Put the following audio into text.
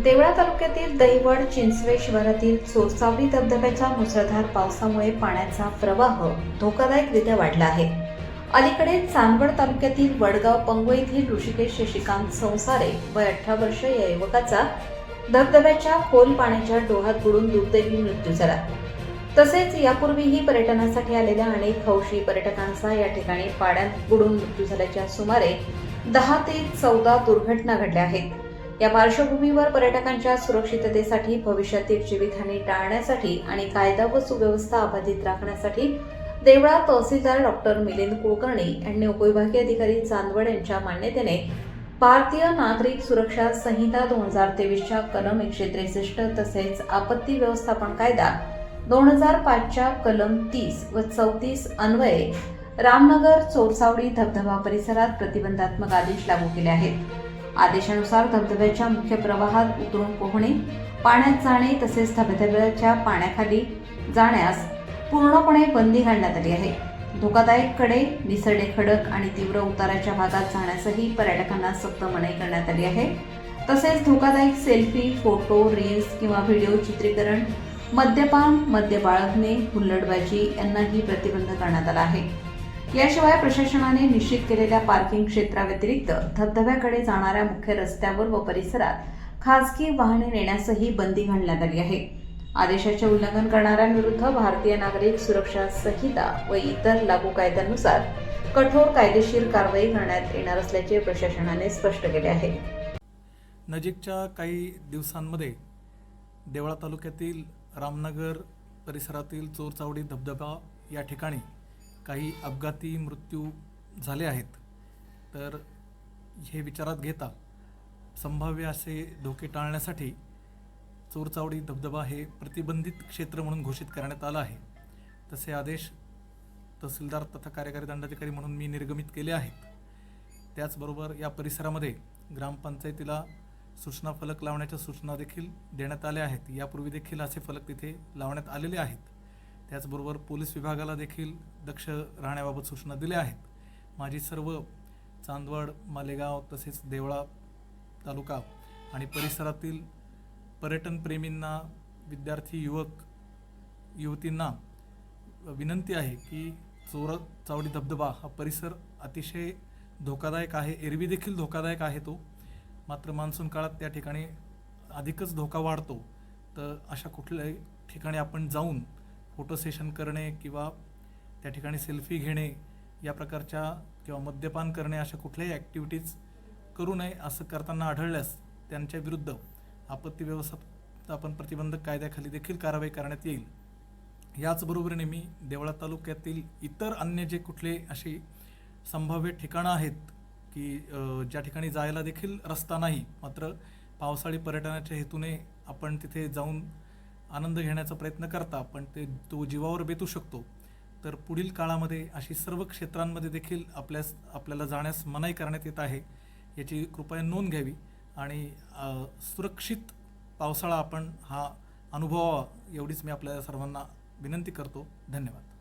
देवळा तालुक्यातील दहिवड चिंचवे शिवारातील चोरसावली धबधब्याच्या मुसळधार पावसामुळे पाण्याचा प्रवाह धोकादायकरित्या वाढला आहे। अलीकडे चांदवड तालुक्यातील वडगाव पंगो येथील ऋषिकेश शशिकांत संसारे वय 18 वर्ष या युवकाचा धबधब्याच्या खोल पाण्याच्या डोहात बुडून दुर्दैवी मृत्यू झाला। तसेच यापूर्वीही पर्यटनासाठी आलेल्या अनेक हौशी पर्यटकांचा या ठिकाणी पाण्यात बुडून मृत्यू झाल्याच्या सुमारे 10 ते 14 दुर्घटना घडल्या आहेत। या पार्श्वभूमीवर पर्यटकांच्या सुरक्षिततेसाठी, भविष्यातील जीवितहानी टाळण्यासाठी आणि कायदा व सुव्यवस्था अबाधित राखण्यासाठी देवळा तहसीलदार डॉक्टर मिलिंद कुलकर्णी यांनी उपविभागीय अधिकारी चांदवड यांच्या मान्यतेने भारतीय नागरिक सुरक्षा संहिता 2023च्या कलम 163 तसेच आपत्ती व्यवस्थापन कायदा 2005च्या कलम 30 व 34 अन्वये रामनगर चोरसावडी धबधबा परिसरात प्रतिबंधात्मक आदेश लागू केले आहेत। आदेशानुसार धबधब्याच्या मुख्य प्रवाहात उतरून पोहणे, पाण्यात जाणे तसेच धबधब्याच्या पाण्याखाली जाण्यास पूर्णपणे बंदी घालण्यात आली आहे। धोकादायक कडे, निसरडे खडक आणि तीव्र उताराच्या भागात जाण्यासही पर्यटकांना सक्त मनाई करण्यात आली आहे। तसेच धोकादायक सेल्फी, फोटो, रील्स किंवा व्हिडिओ चित्रीकरण, मद्यपान, मद्य बाळगणे, हुल्लडबाजी यांनाही प्रतिबंध करण्यात आला आहे। याशिवाय प्रशासनाने निश्चित केलेल्या पार्किंग क्षेत्राव्यतिरिक्त धबधब्याकडे जाणाऱ्या मुख्य रस्त्यावर व परिसरात खासगी वाहने नेण्यासही बंदी घालण्यात आली आहे। आदेशाचे उल्लंघन करणाऱ्यांविरुद्ध भारतीय नागरिक सुरक्षा संहिता व इतर लागू कायद्यानुसार कठोर कायदेशीर कारवाई करण्यात येणार असल्याचे प्रशासनाने स्पष्ट केले आहे। नजीकच्या काही दिवसांमध्ये देवळा तालुक्यातील रामनगर परिसरातील चोरचावडी धबधबा या ठिकाणी काही अपघाती मृत्यू झाले आहेत। तर हे विचारात घेता संभाव्य असे धोके टाळण्यासाठी चोरचावडी धबधबा हे प्रतिबंधित क्षेत्र म्हणून घोषित करण्यात आला आहे। तसे आदेश तहसीलदार तथा कार्यकारी दंडाधिकारी म्हणून मी निर्गमित केले आहेत। त्याचबरोबर या परिसरामध्ये ग्रामपंचायतीला सूचना फलक लावण्याच्या सूचना देखील देण्यात आल्या आहेत। यापूर्वी देखील असे फलक तिथे लावण्यात आलेले आहेत। त्याचबरोबर पोलीस विभागाला देखील दक्ष राहण्याबाबत सूचना दिल्या आहेत। माझी सर्व चांदवड, मालेगाव तसेच देवळा तालुका आणि परिसरातील पर्यटनप्रेमींना, विद्यार्थी, युवक युवतींना विनंती आहे की चोरचावडी धबधबा हा परिसर अतिशय धोकादायक आहे। एरवी देखील धोकादायक आहे तो, मात्र मान्सून काळात त्या ठिकाणी अधिकच धोका वाढतो। तर अशा कुठल्याही ठिकाणी आपण जाऊन फोटो सेशन करणे किंवा त्या ठिकाणी सेल्फी घेणे या प्रकारच्या किंवा मद्यपान करणे अशा कुठल्याही ॲक्टिव्हिटीज करू नये। असं करताना आढळल्यास त्यांच्या विरुद्ध आपत्ती व्यवस्थापन प्रतिबंधक कायद्याखाली देखील कारवाई करण्यात येईल। याचबरोबरीने मी देवळा तालुक्यातील इतर अन्य जे कुठले अशी संभाव्य ठिकाणं आहेत की ज्या ठिकाणी जायला देखील रस्ता नाही, मात्र पावसाळी पर्यटनाच्या हेतूने आपण तिथे जाऊन आनंद घेण्याचा प्रयत्न करता पण तो जीवावर बेतू शकतो, तर पुढील काळामध्ये अशी सर्व क्षेत्रांमध्ये देखील आपल्याला जाण्यास मनाई करण्यात येत आहे। याची कृपया नोंद घ्यावी आणि सुरक्षित पावसाळा आपण हा अनुभवावा एवढीच मी आपल्या सर्वांना विनंती करतो। धन्यवाद।